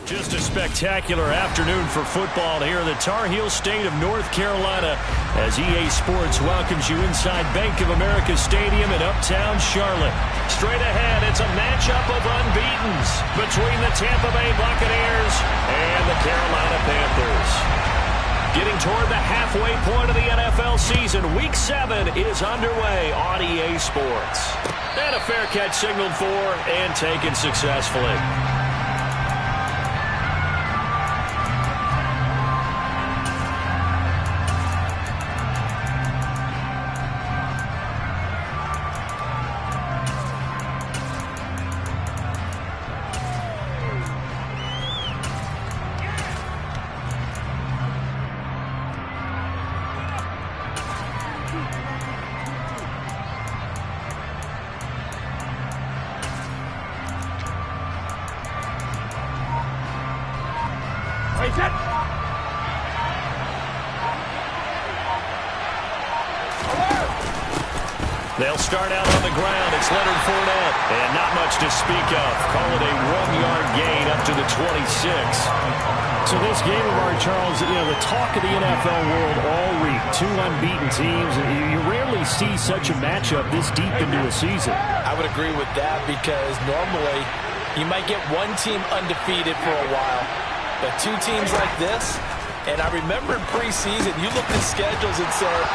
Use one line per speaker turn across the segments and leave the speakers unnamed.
Just a spectacular afternoon for football here in the Tar Heel state of North Carolina as EA Sports welcomes you inside Bank of America Stadium in uptown Charlotte. Straight ahead, it's a matchup of unbeatens between the Tampa Bay Buccaneers and the Carolina Panthers. Getting toward the halfway point of the NFL season, Week 7 is underway on EA Sports. And a fair catch signaled for and taken successfully. They'll start out on the ground. It's Leonard Fournette. And not much to speak of. Call it a 1-yard gain up to the 26.
So this game of ours, Charles, the talk of the NFL world all week. Two unbeaten teams. You rarely see such a matchup this deep into a season.
I would agree with that because normally you might get one team undefeated for a while. But two teams like this, and I remember preseason, you looked at schedules and said,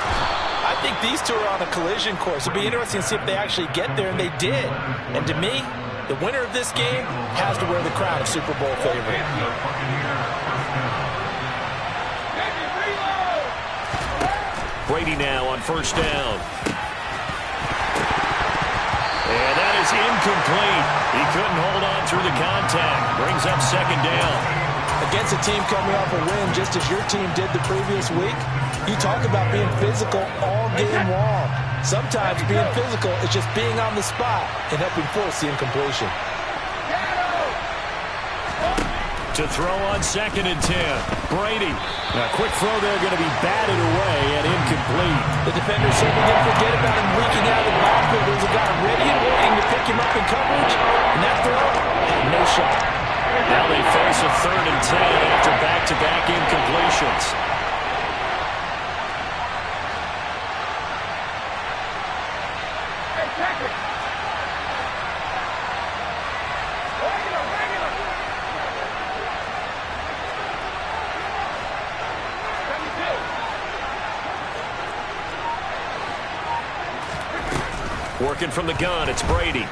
I think these two are on a collision course. It'll be interesting to see if they actually get there, and they did. And to me, the winner of this game has to wear the crown of Super Bowl favorite.
Brady now on first down. And that is incomplete. He couldn't hold on through the contact. Brings up second down.
Against a team coming off a win, just as your team did the previous week, you talk about being physical all game long. Sometimes being physical is just being on the spot and helping force the incompletion.
To throw on 2nd and 10. Brady.
Now, quick throw there, going to be batted away and incomplete.
The defender certainly didn't forget about him leaking out of the backfield. There's a guy ready and waiting to pick him up in coverage, and that throw had no shot.
Now they face a 3rd and 10 after back-to-back incompletions. Working from the gun, it's Brady.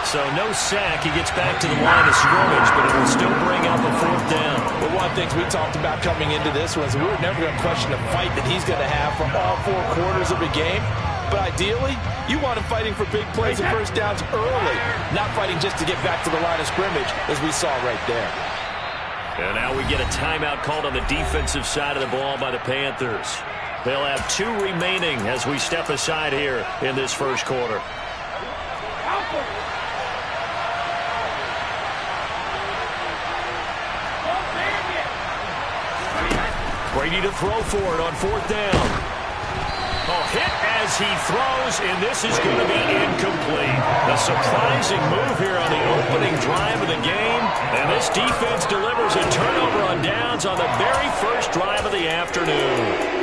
So no sack. He gets back to the line of scrimmage, but it will still bring up a 4th down.
Well, one of the things we talked about coming into this was we were never going to question the fight that he's going to have for all 4 quarters of a game. But ideally, you want him fighting for big plays and first downs early, not fighting just to get back to the line of scrimmage, as we saw right there.
And now we get a timeout called on the defensive side of the ball by the Panthers. They'll have 2 remaining as we step aside here in this first quarter. Brady to throw for it on 4th down. Oh, hit as he throws, and this is going to be incomplete. A surprising move here on the opening drive of the game, and this defense delivers a turnover on downs on the very first drive of the afternoon.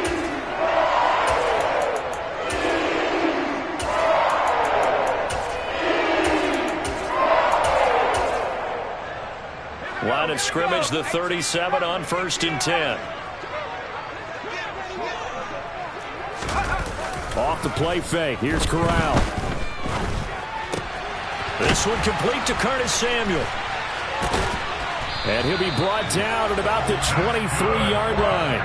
Line of scrimmage, the 37 on 1st and 10.
Off the play fake. Here's Corral.
This one complete to Curtis Samuel.
And he'll be brought down at about the 23-yard line.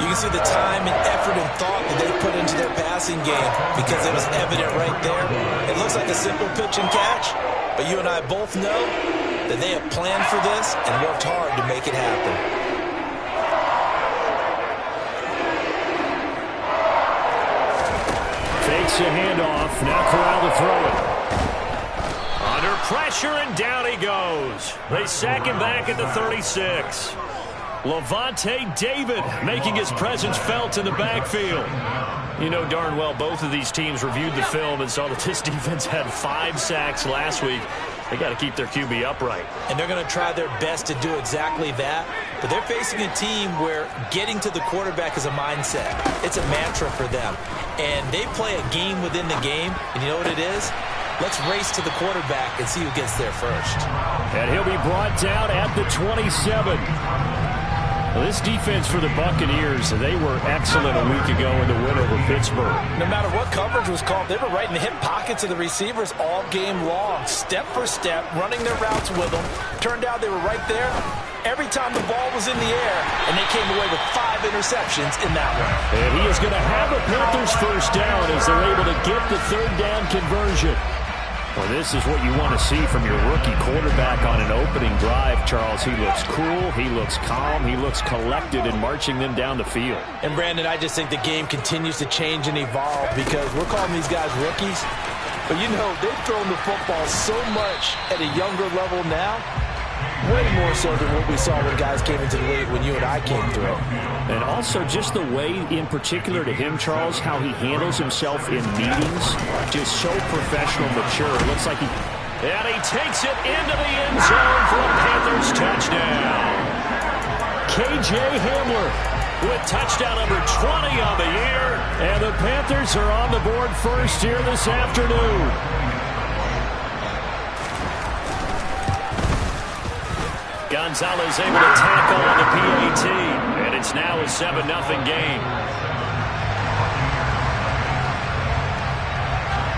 You can see the time and effort and thought that they put into their passing game because it was evident right there. It looks like a simple pitch and catch, but you and I both know that they have planned for this and worked hard to make it happen.
Fakes a handoff. Now Corral to throw it.
Under pressure, and down he goes. They sack him back at the 36. Lavonte David making his presence felt in the backfield. You know darn well both of these teams reviewed the film and saw that this defense had 5 sacks last week. They got to keep their QB upright.
And they're going to try their best to do exactly that. But they're facing a team where getting to the quarterback is a mindset. It's a mantra for them. And they play a game within the game. And you know what it is? Let's race to the quarterback and see who gets there first.
And he'll be brought down at the 27. Well, this defense for the Buccaneers, they were excellent a week ago in the win over Pittsburgh.
No matter what coverage was called, they were right in the hip pockets of the receivers all game long, step for step, running their routes with them. Turned out they were right there every time the ball was in the air, and they came away with 5 interceptions in that one.
And he is going to have a Panthers first down as they're able to get the 3rd down conversion. Well, this is what you want to see from your rookie quarterback on an opening drive, Charles. He looks cool, he looks calm, he looks collected in marching them down the field.
And, Brandon, I just think the game continues to change and evolve because we're calling these guys rookies. But, you know, they've thrown the football so much at a younger level now, way more so than what we saw when guys came into the league when you and I came through.
And also just the way, in particular to him, Charles, how he handles himself in meetings, just so professional, mature. It looks like he...
And he takes it into the end zone for a Panthers touchdown.
KJ Hamler
with touchdown number 20 on the year.
And the Panthers are on the board first here this afternoon.
Gonzalez able to tackle on the PAT, and it's now a 7-0 game.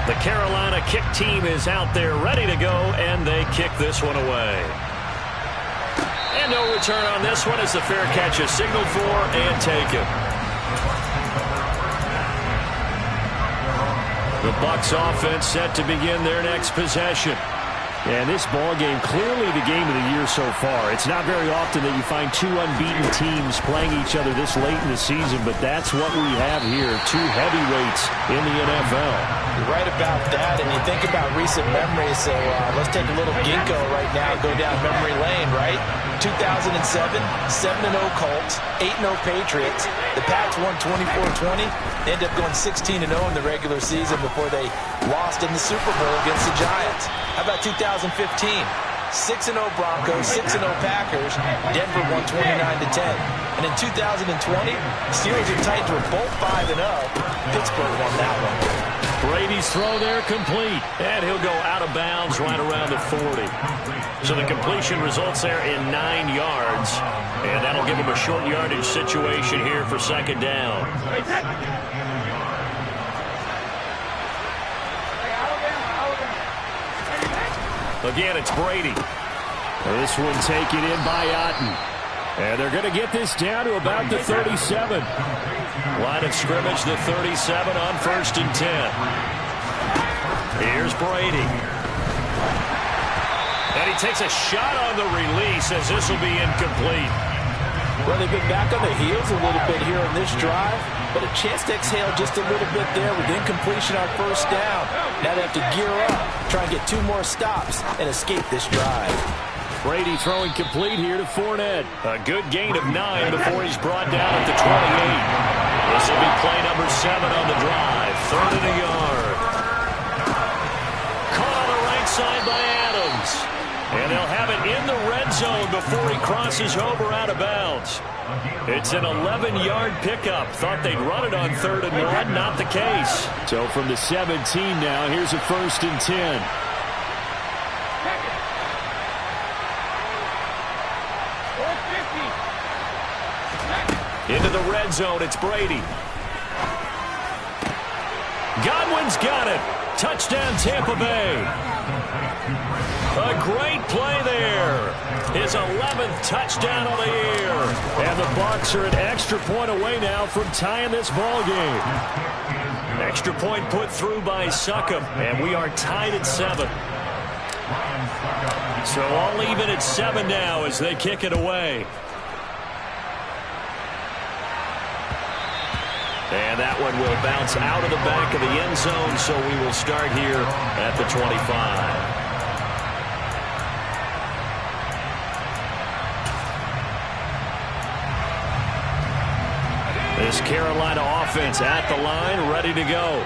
The Carolina kick team is out there ready to go, and they kick this one away. And no return on this one as the fair catch is signaled for and taken. The Bucs offense set to begin their next possession.
And this ball game, clearly the game of the year so far. It's not very often that you find 2 unbeaten teams playing each other this late in the season, but that's what we have here, 2 heavyweights in the NFL.
You're right about that, and you think about recent memories, so let's take a little ginkgo right now and go down memory lane, right? 2007, 7-0 Colts, 8-0 Patriots. The Pats won 24-20. They ended up going 16-0 in the regular season before they lost in the Super Bowl against the Giants. How about 2015? 6-0 Broncos, 6-0 Packers. Denver won 29-10. And in 2020, Steelers and Titans were both 5-0. Pittsburgh won that one.
Brady's throw there complete, and he'll go out of bounds right around the 40. So the completion results there in 9 yards, and that'll give him a short yardage situation here for 2nd down. Again, it's Brady.
This one taken in by Otten. And they're going to get this down to about the 37.
Line of scrimmage, the 37 on 1st and 10. Here's Brady. And he takes a shot on the release as this will be incomplete.
Well, they've been back on the heels a little bit here on this drive, but a chance to exhale just a little bit there with incompletion on 1st down. Now they have to gear up, try and get 2 more stops and escape this drive.
Brady throwing complete here to Fournette.
A good gain of 9 before he's brought down at the 28. This will be play number 7 on the drive. 3rd and a yard. Caught on the right side by Adams. And they'll have it in the red zone before he crosses over out of bounds. It's an 11-yard pickup. Thought they'd run it on 3rd and 1. Not the case.
So from the 17 now, here's a 1st and 10.
Into the red zone, it's Brady. Godwin's got it. Touchdown, Tampa Bay. A great play there. His 11th touchdown of the year.
And the Bucs are an extra point away now from tying this ball game.
Extra point put through by Succop, and we are tied at 7. So all even at 7 now as they kick it away. And that one will bounce out of the back of the end zone, so we will start here at the 25. This Carolina offense at the line, ready to go.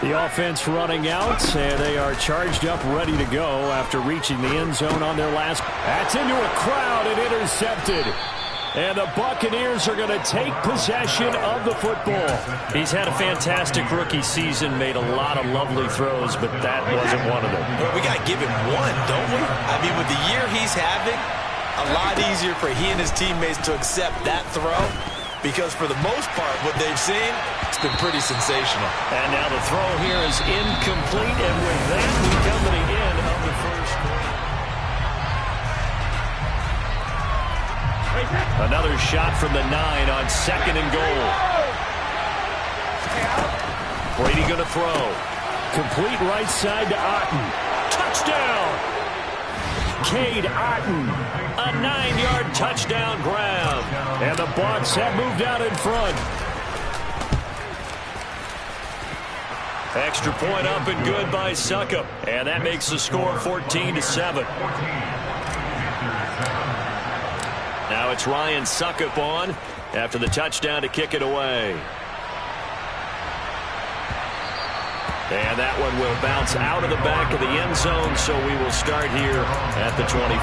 The offense running out, and they are charged up, ready to go after reaching the end zone on their last. That's into a crowd and intercepted. And the Buccaneers are going to take possession of the football. He's had a fantastic rookie season, made a lot of lovely throws, but that wasn't one of them.
Well, we got to give him one, don't we? I mean, with the year he's having, a lot easier for he and his teammates to accept that throw, because for the most part, what they've seen, it's been pretty sensational.
And now the throw here is incomplete, and with that, we come to the end of the first quarter. Another shot from the 9 on 2nd and goal. Brady going to throw. Complete right side to Otton. Touchdown! Cade Otton. A 9-yard touchdown grab. And the Bucs have moved out in front. Extra point up and good by Succop. And that makes the score 14-7. Now it's Ryan Succop on after the touchdown to kick it away. And that one will bounce out of the back of the end zone, so we will start here at the 25.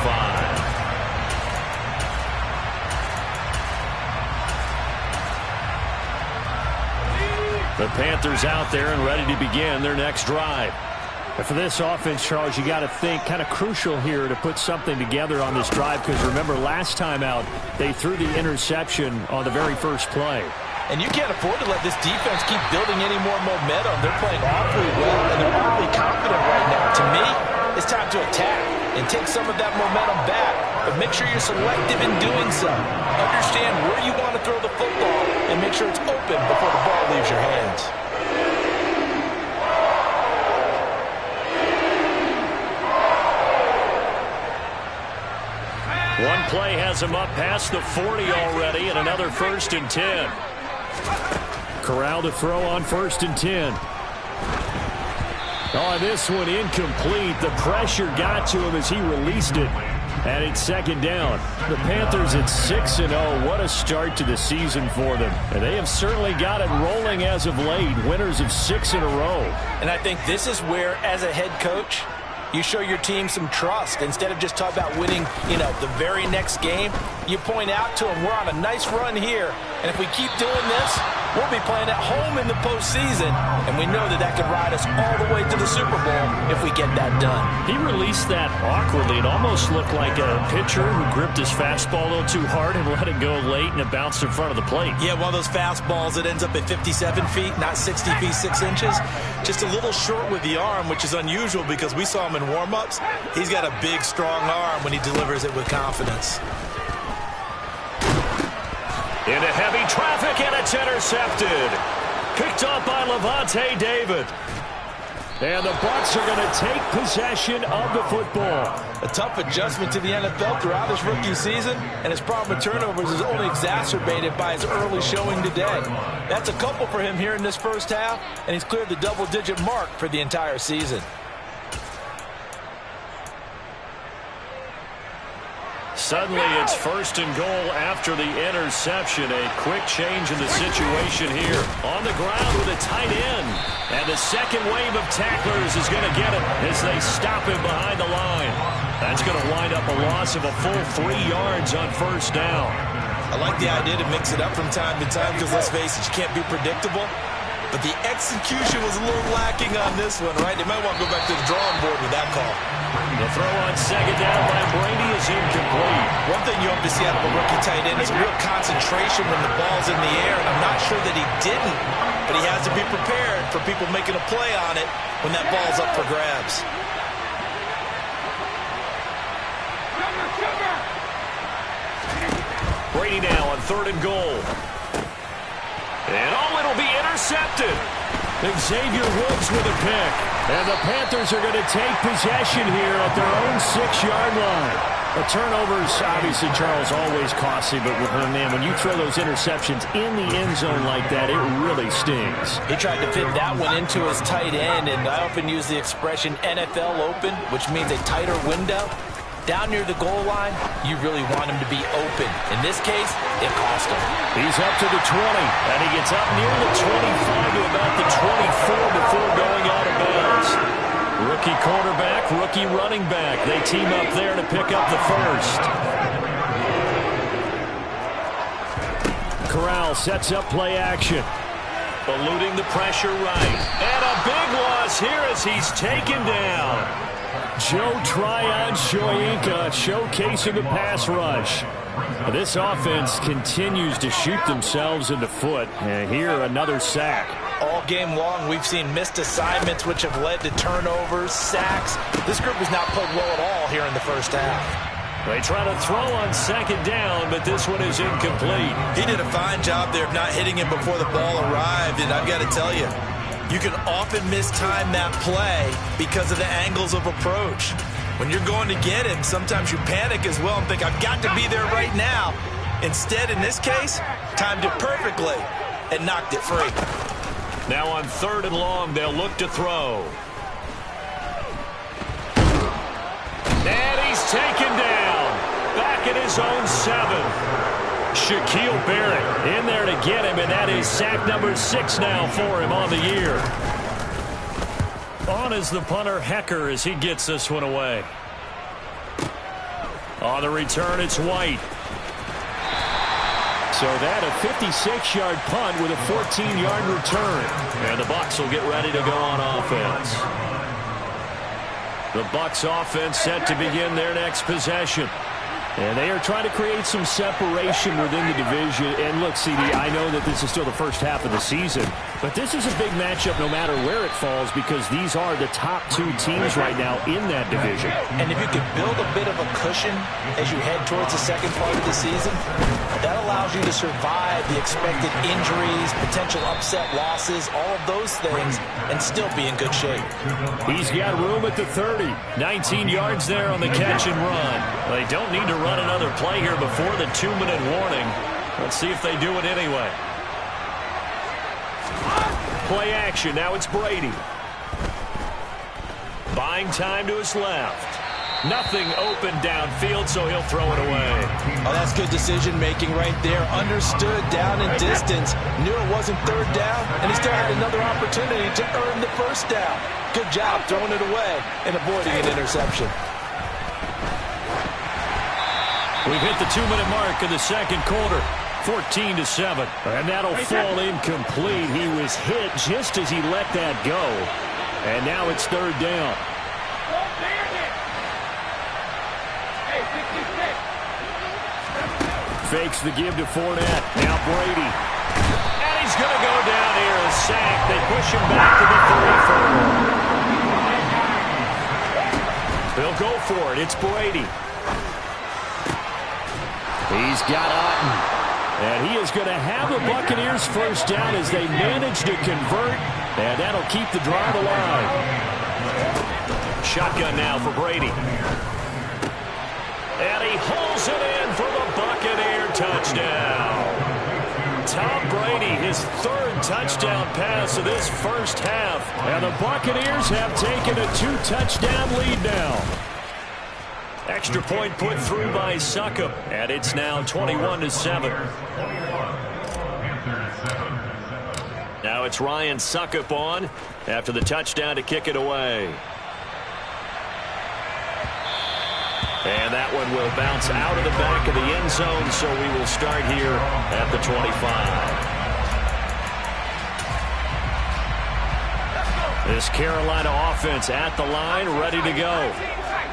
The Panthers out there and ready to begin their next drive. And for this offense, Charles, you got to think kind of crucial here to put something together on this drive, because remember last time out they threw the interception on the very first play.
And you can't afford to let this defense keep building any more momentum. They're playing awfully well, and they're awfully confident right now. To me, it's time to attack and take some of that momentum back, but make sure you're selective in doing so. Understand where you want to throw the football and make sure it's open before the ball leaves your hands.
One play has him up past the 40 already, and another 1st and 10. Corral to throw on 1st and 10. Oh, this one incomplete. The pressure got to him as he released it. And it's 2nd down. The Panthers at 6-0. What a start to the season for them. And they have certainly got it rolling as of late. Winners of 6 in a row.
And I think this is where, as a head coach, you show your team some trust. Instead of just talking about winning, the very next game, you point out to them, we're on a nice run here, and if we keep doing this, we'll be playing at home in the postseason, and we know that could ride us all the way to the Super Bowl if we get that done.
He released that awkwardly. It almost looked like a pitcher who gripped his fastball a little too hard and let it go late, and it bounced in front of the plate.
Yeah, one of those fastballs that ends up at 57 feet, not 60 feet, 6 inches. Just a little short with the arm, which is unusual because we saw him in warm-ups. He's got a big, strong arm when he delivers it with confidence.
Into heavy traffic, and it's intercepted. Picked up by Lavonte David. And the Bucs are going to take possession of the football.
A tough adjustment to the NFL throughout his rookie season, and his problem with turnovers is only exacerbated by his early showing today. That's a couple for him here in this first half, and he's cleared the double-digit mark for the entire season.
Suddenly it's 1st and goal after the interception. A quick change in the situation here. On the ground with a tight end. And the second wave of tacklers is going to get him as they stop him behind the line. That's going to wind up a loss of a full 3 yards on 1st down.
I like the idea to mix it up from time to time because, let's face it, you can't be predictable. But the execution was a little lacking on this one, right? They might want to go back to the drawing board with that call.
The throw on 2nd down by Brady is incomplete.
One thing you hope to see out of a rookie tight end is a real concentration when the ball's in the air, and I'm not sure that he didn't, but he has to be prepared for people making a play on it when that ball's up for grabs.
Brady now on 3rd and goal. And it'll be intercepted. Xavier Woods with a pick. And the Panthers are going to take possession here at their own 6-yard line. The turnovers, obviously, Charles, always costly, but man, when you throw those interceptions in the end zone like that, it really stings.
He tried to fit that one into his tight end, and I often use the expression NFL open, which means a tighter window. down near the goal line, you really want him to be open. In this case, it cost him.
He's up to the 20, and he gets up near the 25 to about the 24 before going out of bounds. Rookie quarterback, rookie running back. They team up there to pick up the first. Corral sets up play action. Eluding the pressure right. And a big loss here as he's taken down. Joe Tryon-Shoyinka showcasing the pass rush. This offense continues to shoot themselves in the foot. And here, another sack.
All game long, we've seen missed assignments which have led to turnovers, sacks. This group has not played well at all here in the first half.
They try to throw on second down, but this one is incomplete.
He did a fine job there of not hitting him before the ball arrived, and I've got to tell you, you can often mistime that play because of the angles of approach. When you're going to get him, sometimes you panic as well and think, I've got to be there right now. Instead, in this case, timed it perfectly and knocked it free.
Now on 3rd and long, they'll look to throw. And he's taken down. Back at his own 7. Shaquille Barrett in there to get him, and that is sack number 6 now for him on the year. On is the punter, Hecker, as he gets this one away. On the return, it's White. So that a 56-yard punt with a 14-yard return. And the Bucs will get ready to go on offense. The Bucs offense set to begin their next possession. And they are trying to create some separation within the division. And look, CD, I know that this is still the first half of the season, but this is a big matchup no matter where it falls because these are the top 2 teams right now in that division.
And if you can build a bit of a cushion as you head towards the second part of the season, that allows you to survive the expected injuries, potential upset losses, all of those things, and still be in good shape.
He's got room at the 30. 19 yards there on the catch and run. They don't need to run another play here before the 2-minute warning. Let's see if they do it anyway. Play action. Now it's Brady. Buying time to his left. Nothing open downfield, so he'll throw it away.
Oh, that's good decision-making right there. Understood down and distance. Knew it wasn't 3rd down, and he still had another opportunity to earn the 1st down. Good job throwing it away and avoiding an interception.
We've hit the 2-minute mark in the second quarter. 14-7. And that'll fall incomplete. He was hit just as he let that go. And now it's 3rd down. Fakes the give to Fournette. Now Brady. And he's going to go down here. A sack. They push him back to the 34. They'll go for it. It's Brady. He's got Otten. And he is going to have the Buccaneers first down as they manage to convert. And that'll keep the drive alive. Shotgun now for Brady. And he hauls it in for the Buccaneer touchdown. Tom Brady, his 3rd touchdown pass of this first half. And the Buccaneers have taken a 2-touchdown lead now. Extra point put through by Succop, and it's now 21-7. Now it's Ryan Succop on after the touchdown to kick it away. And that one will bounce out of the back of the end zone, so we will start here at the 25. This Carolina offense at the line, ready to go.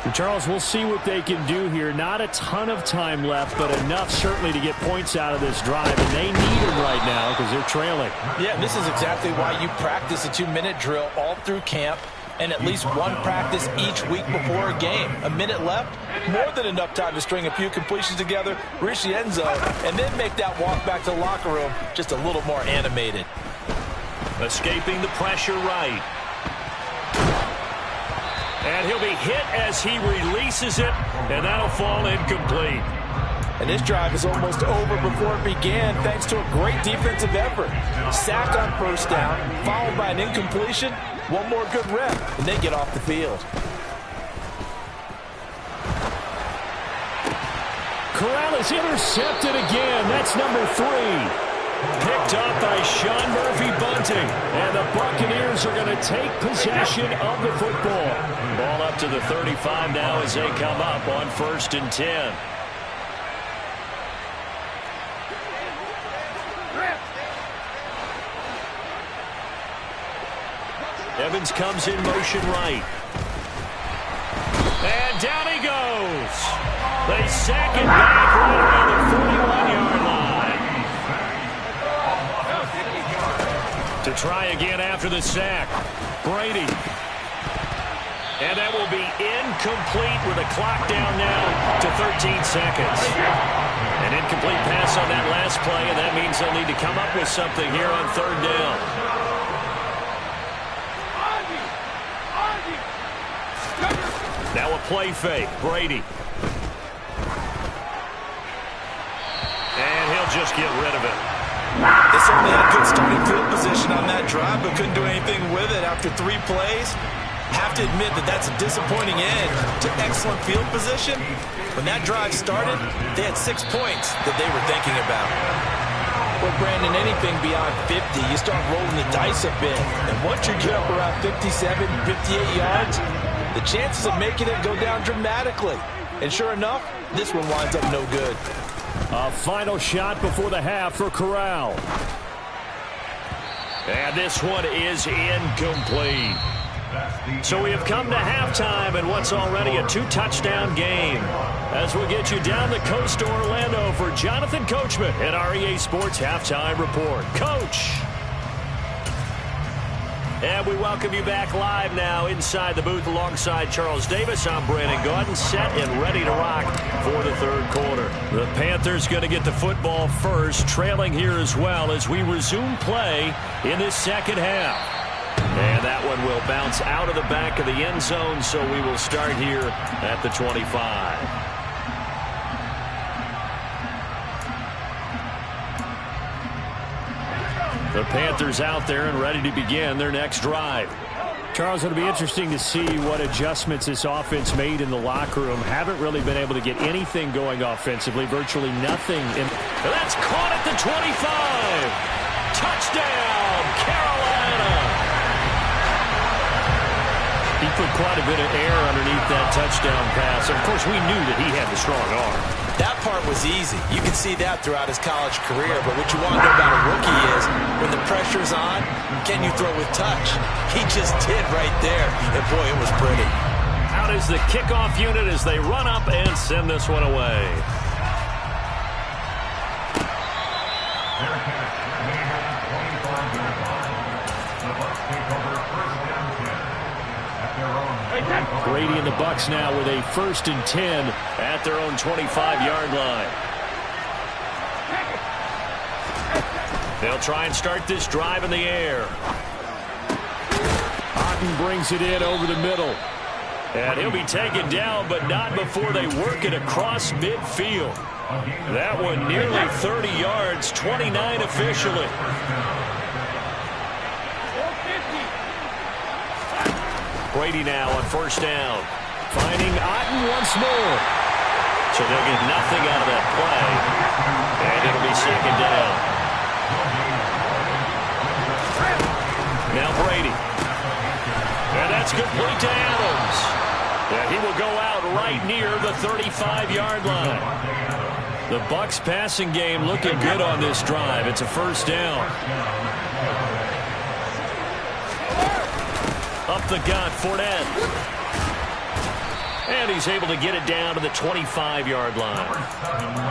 And Charles, we'll see what they can do here. Not a ton of time left, but enough certainly to get points out of this drive. And they need them right now because they're trailing.
Yeah, this is exactly why you practice a 2-minute drill all through camp and at least one practice each week before a game. A minute left, more than enough time to string a few completions together, reach the end zone, and then make that walk back to the locker room just a little more animated.
Escaping the pressure right. And he'll be hit as he releases it, and that'll fall incomplete.
And this drive is almost over before it began thanks to a great defensive effort. Sacked on 1st down, followed by an incompletion. One more good rep, and they get off the field.
Corral is intercepted again. That's number 3. Picked up by Sean Murphy-Bunting. And the Buccaneers are going to take possession of the football. Ball up to the 35 now as they come up on 1st and 10. Evans comes in motion right. And down he goes. They sack it back right around the 41-yard line. To try again after the sack. Brady. And that will be incomplete with a clock down now to 13 seconds. An incomplete pass on that last play, and that means they'll need to come up with something here on 3rd down. Now a play fake. Brady. And he'll just get rid of it.
They certainly had good starting field position on that drive, but couldn't do anything with it after 3 plays. Have to admit that that's a disappointing end to excellent field position. When that drive started, they had 6 points that they were thinking about.
Well, Brandon, anything beyond 50, you start rolling the dice a bit. And once you get up around 57, 58 yards, the chances of making it go down dramatically. And sure enough, this one winds up no good.
A final shot before the half for Corral. And this one is incomplete. So we have come to halftime in what's already a 2-touchdown game. As we get you down the coast to Orlando for Jonathan Coachman at our EA Sports Halftime Report. Coach! And we welcome you back live now inside the booth alongside Charles Davis. I'm Brandon Gaudin, set and ready to rock for the 3rd quarter. The Panthers going to get the football first, trailing here as well as we resume play in this 2nd half. And that one will bounce out of the back of the end zone, so we will start here at the 25. The Panthers out there and ready to begin their next drive. Charles, it'll be interesting to see what adjustments this offense made in the locker room. Haven't really been able to get anything going offensively, virtually nothing. That's caught at the 25. Touchdown, Carolina. He put quite a bit of air underneath that touchdown pass. Of course, we knew that he had the strong arm.
That part was easy. You can see that throughout his college career. But what you want to know about a rookie is when the pressure's on, can you throw with touch? He just did right there. And, boy, it was pretty.
Out is the kickoff unit as they run up and send this one away. Brady and the Bucs now with a 1st and 10 at their own 25-yard line. They'll try and start this drive in the air. Otten brings it in over the middle. And he'll be taken down, but not before they work it across midfield. That one nearly 30 yards, 29 officially. Brady now on 1st down. Finding Otten once more. So they'll get nothing out of that play. And it'll be 2nd down. Now Brady. And that's complete to Adams. And he will go out right near the 35-yard line. The Bucs passing game looking good on this drive. It's a 1st down. Up the gut, Fournette. And he's able to get it down to the 25-yard line.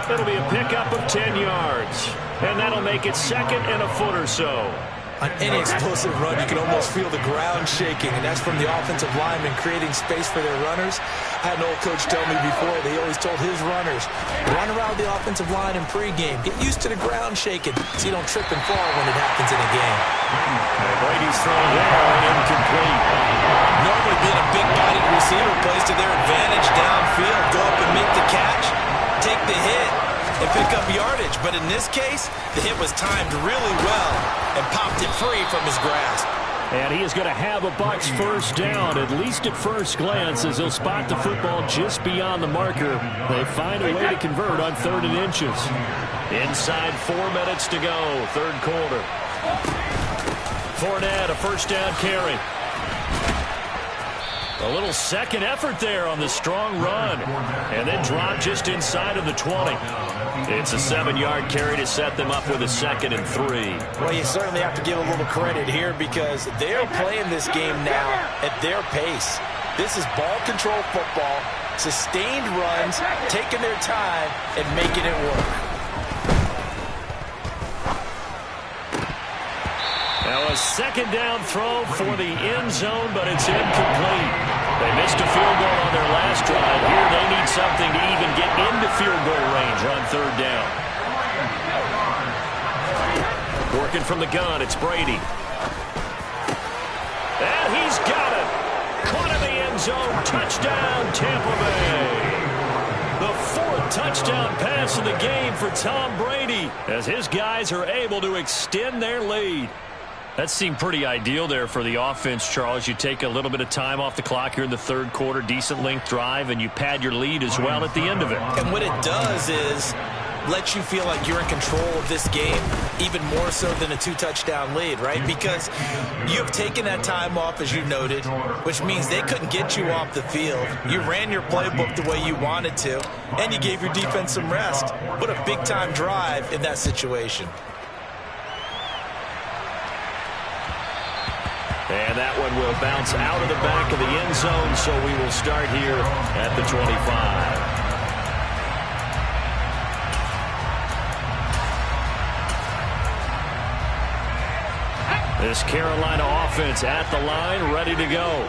It'll be a pickup of 10 yards. And that'll make it 2nd and a foot or so.
On any explosive run, you can almost feel the ground shaking, and that's from the offensive linemen creating space for their runners. I had an old coach tell me before, they always told his runners, run around the offensive line in pregame. Get used to the ground shaking so you don't trip and fall when it happens in a game.
And Brady's throwing there, incomplete.
Normally being a big-bodied receiver plays to their advantage downfield. Go up and make the catch, take the hit, and pick up yardage. But in this case, the hit was timed really well and popped it free from his grasp.
And he is going to have a Bucs first down, at least at first glance, as he'll spot the football just beyond the marker. They find a way to convert on 3rd and inches.
Inside 4 minutes to go, third quarter.
Fournette, a first down carry. A little second effort there on the strong run. And then drop just inside of the 20.
It's a 7-yard carry to set them up with a 2nd and 3.
Well, you certainly have to give a little credit here because they're playing this game now at their pace. This is ball control football, sustained runs, taking their time, and making it work.
Now a second down throw for the end zone, but it's incomplete. They missed a field goal on their last drive. Here they need something to even get into field goal range on 3rd down. Working from the gun, it's Brady. And he's got it. Caught in the end zone. Touchdown, Tampa Bay. The 4th touchdown pass in the game for Tom Brady as his guys are able to extend their lead. That seemed pretty ideal there for the offense, Charles. You take a little bit of time off the clock here in the 3rd quarter, decent length drive, and you pad your lead as well at the end of it.
And what it does is let you feel like you're in control of this game, even more so than a 2-touchdown lead, right? Because you have taken that time off, as you noted, which means they couldn't get you off the field. You ran your playbook the way you wanted to, and you gave your defense some rest. What a big-time drive in that situation.
And that one will bounce out of the back of the end zone, so we will start here at the 25. This Carolina offense at the line, ready to go.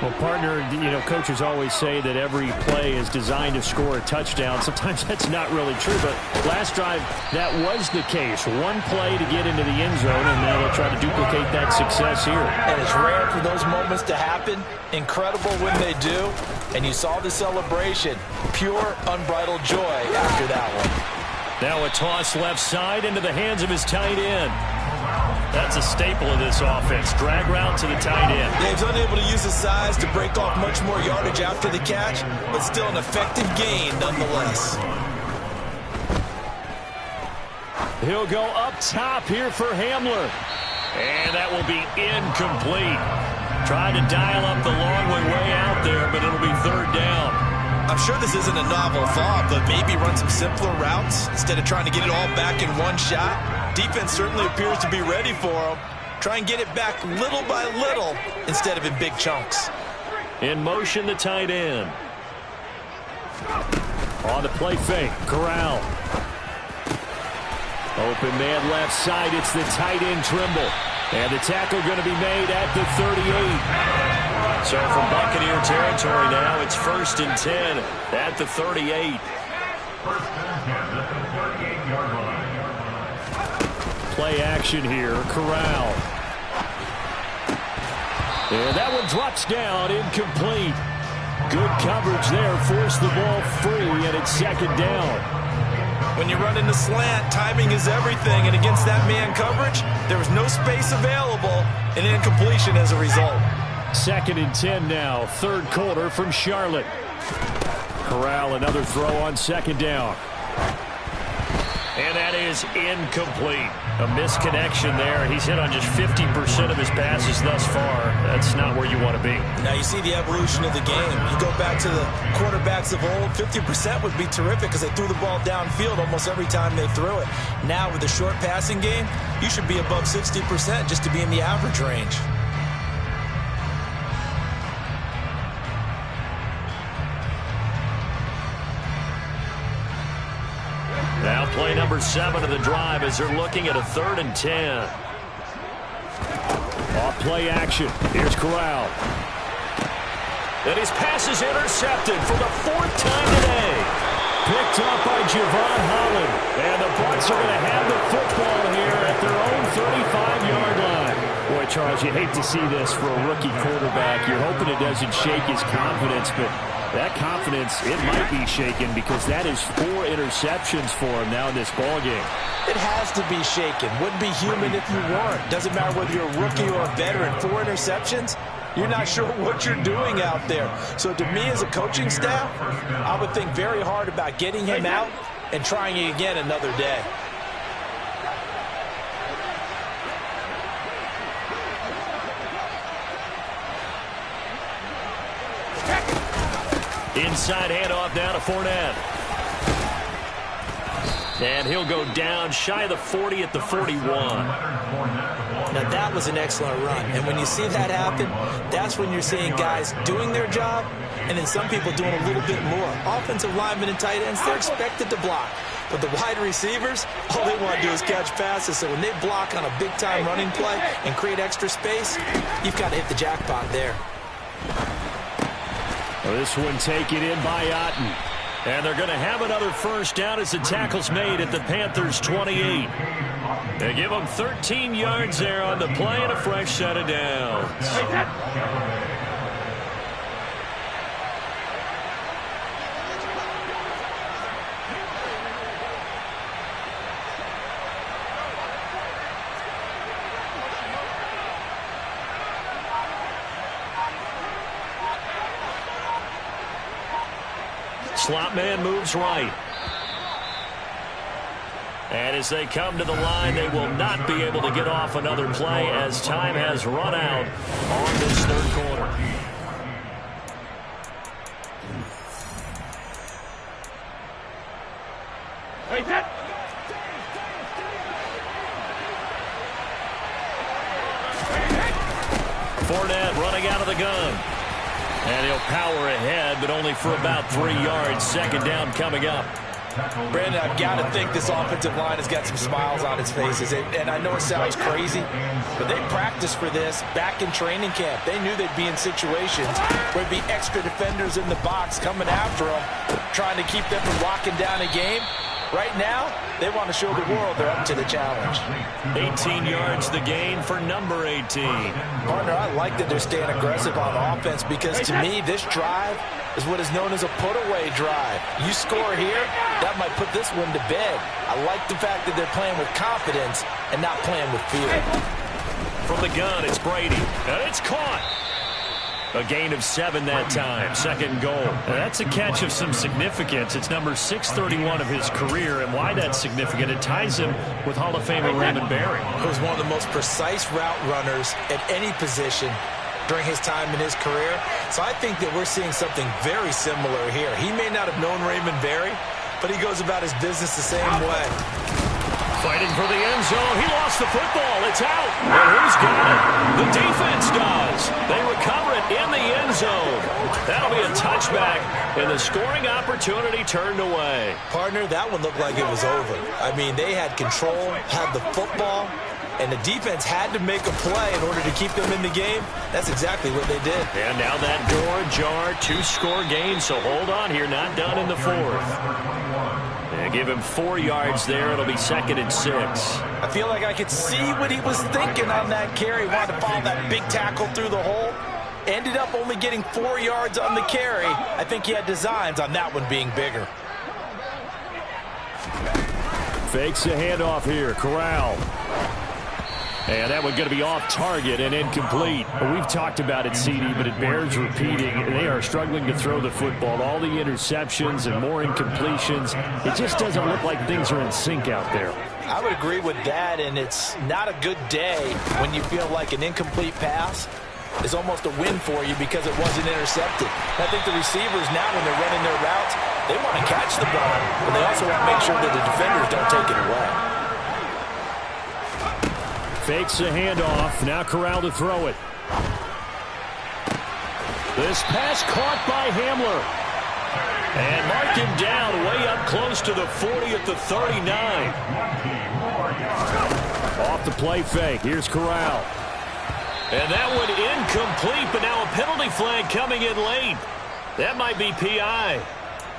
Well, partner, coaches always say that every play is designed to score a touchdown. Sometimes that's not really true, but last drive, that was the case. One play to get into the end zone, and now they'll try to duplicate that success here.
And it's rare for those moments to happen. Incredible when they do. And you saw the celebration. Pure, unbridled joy after that one.
Now a toss left side into the hands of his tight end. That's a staple of this offense. Drag route to the tight end.
Yeah, he's unable to use his size to break off much more yardage after the catch, but still an effective gain nonetheless.
He'll go up top here for Hamler. And that will be incomplete. Tried to dial up the long way out there, but it'll be 3rd down.
I'm sure this isn't a novel thought, but maybe run some simpler routes instead of trying to get it all back in one shot. Defense certainly appears to be ready for him. Try and get it back little by little instead of in big chunks.
In motion, the tight end. On the play fake, Corral. Open man left side, it's the tight end Trimble. And the tackle going to be made at the 38. So from Buccaneer territory now, it's 1st and 10 at the 38. Play action here, Corral. And that one drops down, incomplete. Good coverage there, forced the ball free, and it's 2nd down.
When you run in the slant, timing is everything, and against that man coverage, there was no space available, and incompletion as a result.
2nd and 10 now, 3rd quarter from Charlotte. Corral, another throw on 2nd down. And that is incomplete. A misconnection there. He's hit on just 50% of his passes thus far. That's not where you want to be.
Now you see the evolution of the game. You go back to the quarterbacks of old, 50% would be terrific because they threw the ball downfield almost every time they threw it. Now with the short passing game, you should be above 60% just to be in the average range.
Now play number 7 of the drive as they're looking at a 3rd and 10. Off play action. Here's Corral. And his pass is intercepted for the 4th time today. Picked up by Javon Holland. And the Bucs are going to have the football here at their own 35-yard line.
Boy, Charles, you hate to see this for a rookie quarterback. You're hoping it doesn't shake his confidence, but that confidence, it might be shaken because that is 4 interceptions for him now in this ballgame.
It has to be shaken. Wouldn't be human if you weren't. Doesn't matter whether you're a rookie or a veteran. 4 interceptions, you're not sure what you're doing out there. So to me as a coaching staff, I would think very hard about getting him out and trying it again another day.
Inside handoff now to Fournette. And he'll go down shy of the 40 at the 41.
Now that was an excellent run. And when you see that happen, that's when you're seeing guys doing their job and then some people doing a little bit more. Offensive linemen and tight ends, they're expected to block. But the wide receivers, all they want to do is catch passes. So when they block on a big-time running play and create extra space, you've got to hit the jackpot there.
Well, this one taken in by Otten. And they're going to have another first down as the tackle's made at the Panthers' 28. They give them 13 yards there on the play and a fresh set of downs. Slot man moves right. And as they come to the line, they will not be able to get off another play as time has run out on this third quarter. Fournette running out of the gun. And he'll power ahead, but only for about 3 yards. Second down coming up.
Brandon, I've got to think this offensive line has got some smiles on its faces. And I know it sounds crazy, but they practiced for this back in training camp. They knew they'd be in situations where there'd be extra defenders in the box coming after them, trying to keep them from locking down a game. Right now, they want to show the world they're up to the challenge.
18 yards the gain for number 18.
Partner, I like that they're staying aggressive on offense because to me, this drive is what is known as a put-away drive. You score here, that might put this one to bed. I like the fact that they're playing with confidence and not playing with fear.
From the gun, it's Brady. And it's caught. A gain of 7 that time. Second goal. Now that's a catch of some significance. It's number 631 of his career. And why that's significant, it ties him with Hall of Famer Raymond Berry.
He was one of the most precise route runners at any position during his time in his career. So I think that we're seeing something very similar here. He may not have known Raymond Berry, but he goes about his business the same way.
Fighting for the end zone. He lost the football. It's out. And who's got it? The defense does. They recover it in the end zone. That'll be a touchback, and the scoring opportunity turned away.
Partner, that one looked like it was over. I mean, they had control, had the football, and the defense had to make a play in order to keep them in the game. That's exactly what they did.
And now that door ajar, 2-score game, so hold on here, not done in the fourth. They give him 4 yards there. It'll be 2nd and 6.
I feel like I could see what he was thinking on that carry. He wanted to follow that big tackle through the hole. Ended up only getting 4 yards on the carry. I think he had designs on that one being bigger.
Fakes the handoff here. Corral. And that one going to be off target and incomplete. We've talked about it, CD, but it bears repeating. They are struggling to throw the football. All the interceptions and more incompletions. It just doesn't look like things are in sync out there.
I would agree with that, and it's not a good day when you feel like an incomplete pass is almost a win for you because it wasn't intercepted. I think the receivers now, when they're running their routes, they want to catch the ball, but they also want to make sure that the defenders don't take it away.
Fakes the handoff. Now Corral to throw it.
This pass caught by Hamler. And marked him down way up close to the 40 at the 39.
Off the play fake. Here's Corral.
And that one incomplete, but now a penalty flag coming in late. That might be PI.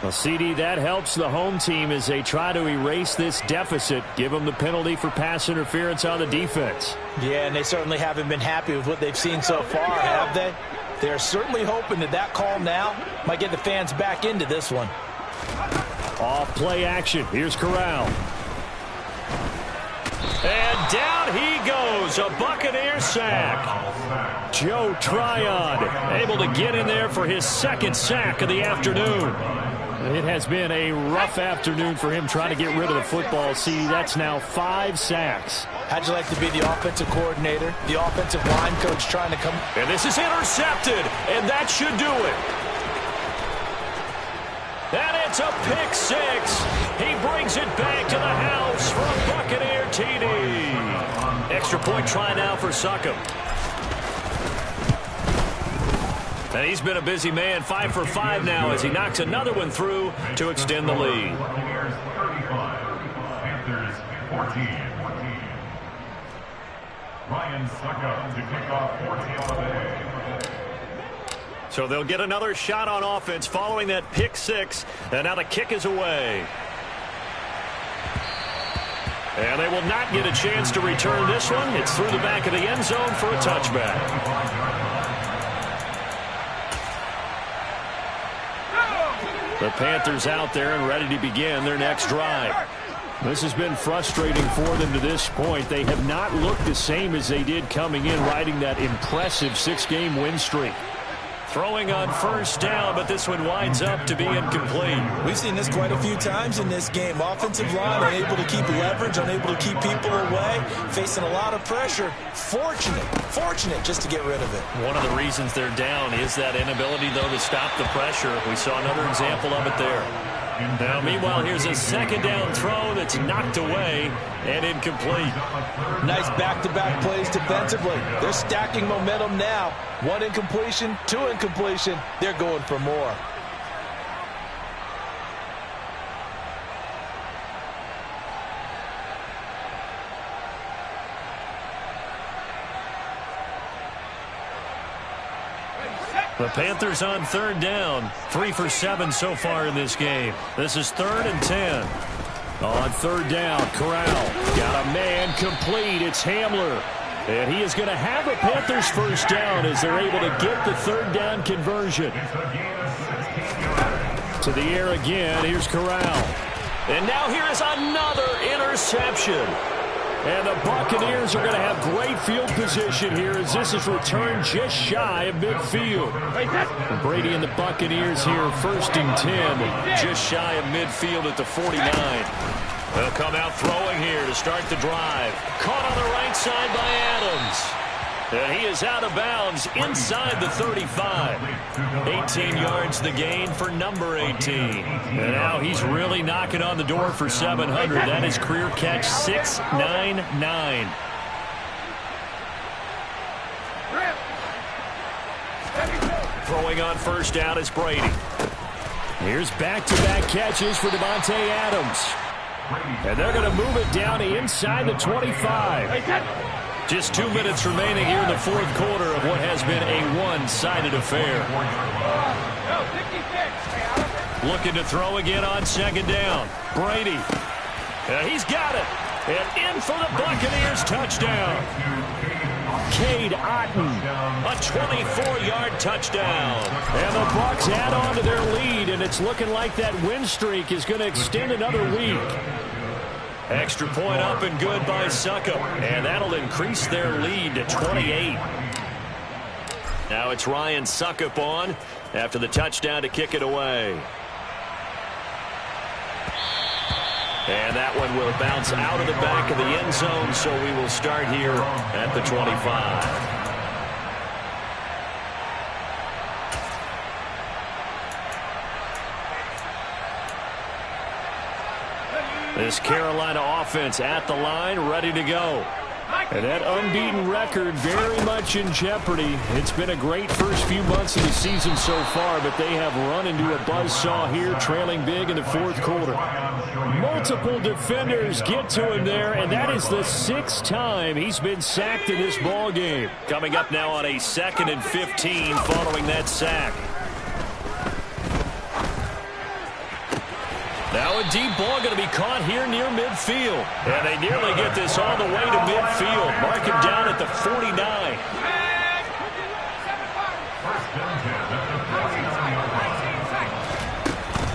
Well, CD, that helps the home team as they try to erase this deficit, give them the penalty for pass interference on the defense.
Yeah, and they certainly haven't been happy with what they've seen so far, have they? They're certainly hoping that call now might get the fans back into this one.
Off play action. Here's Corral.
And down he goes. A Buccaneer sack.
Joe Tryon able to get in there for his second sack of the afternoon. It has been a rough afternoon for him trying to get rid of the football. See, that's now 5 sacks.
How'd you like to be the offensive coordinator, the offensive line coach trying to come?
And this is intercepted, and that should do it. And it's a pick 6. He brings it back to the house for a Buccaneer TD. Extra point try now for Succop. And he's been a busy man, 5 for 5 now as he knocks another one through to extend the lead.
Panthers 14. Ryan Succop to kick off 14 on the day.
So they'll get another shot on offense following that pick 6. And now the kick is away. And they will not get a chance to return this one. It's through the back of the end zone for a touchback. The Panthers out there and ready to begin their next drive.
This has been frustrating for them to this point. They have not looked the same as they did coming in, riding that impressive 6-game win streak.
Throwing on first down, but this one winds up to be incomplete.
We've seen this quite a few times in this game. Offensive line unable to keep leverage, unable to keep people away, facing a lot of pressure. Fortunate just to get rid of it.
One of the reasons they're down is that inability, though, to stop the pressure. We saw another example of it there. Now, meanwhile, here's a second down throw that's knocked away and incomplete.
Nice back-to-back plays defensively. They're stacking momentum now. 1 incompletion, 2 incompletion. They're going for more.
The Panthers on third down. 3 for 7 so far in this game. This is 3rd and 10.
On third down, Corral got a man complete. It's Hamler. And he is going to have a Panthers first down as they're able to get the third down conversion. To the air again. Here's Corral.
And now here is another interception.
And the Buccaneers are going to have great field position here as this is returned just shy of midfield. Brady and the Buccaneers here 1st and 10.
Just shy of midfield at the 49. They'll come out throwing here to start the drive. Caught on the right side by Adams. And he is out of bounds inside the 35. 18 yards the gain for number 18.
And now he's really knocking on the door for 700. That is career catch 699.
Throwing on first down is Brady.
Here's back-to-back catches for Davante Adams. And they're going to move it down to inside the 25.
Just 2 minutes remaining here in the 4th quarter of what has been a one-sided affair. Looking to throw again on 2nd down. Brady. He's got it. And in for the Buccaneers touchdown.
Cade Otton.
A 24-yard touchdown.
And the Bucs add on to their lead, and it's looking like that win streak is going to extend another week.
Extra point up and good by Succop. And that'll increase their lead to 28. Now it's Ryan Succop on after the touchdown to kick it away. And that one will bounce out of the back of the end zone, so we will start here at the 25. This Carolina offense at the line, ready to go.
And that unbeaten record very much in jeopardy. It's been a great first few months of the season so far, but they have run into a buzzsaw here, trailing big in the 4th quarter. Multiple defenders get to him there, and that is the 6th time he's been sacked in this ball game.
Coming up now on a 2nd and 15 following that sack. Now a deep ball going to be caught here near midfield. And they nearly get this all the way to midfield. Mark him down at the 49.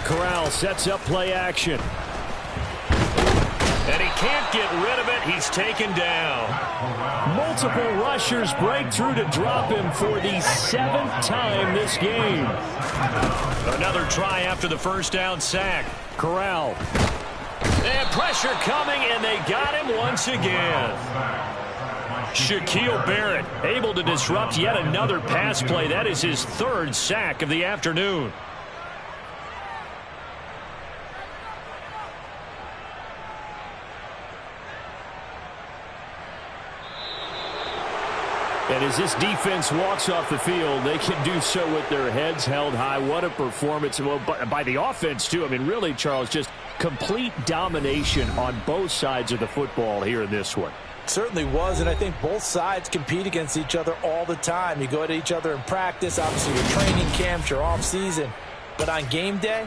Corral sets up play action. And he can't get rid of it. He's taken down. Multiple rushers break through to drop him for the 7th time this game. Another try after the first down sack. Corral. And pressure coming, and they got him once again. Shaquille Barrett able to disrupt yet another pass play. That is his 3rd sack of the afternoon. And as this defense walks off the field, they can do so with their heads held high. What a performance. Well, by the offense, too. I mean, really, Charles, just complete domination on both sides of the football here in this one.
Certainly was, and I think both sides compete against each other all the time. You go at each other in practice, obviously your training camps, your off-season. But on game day,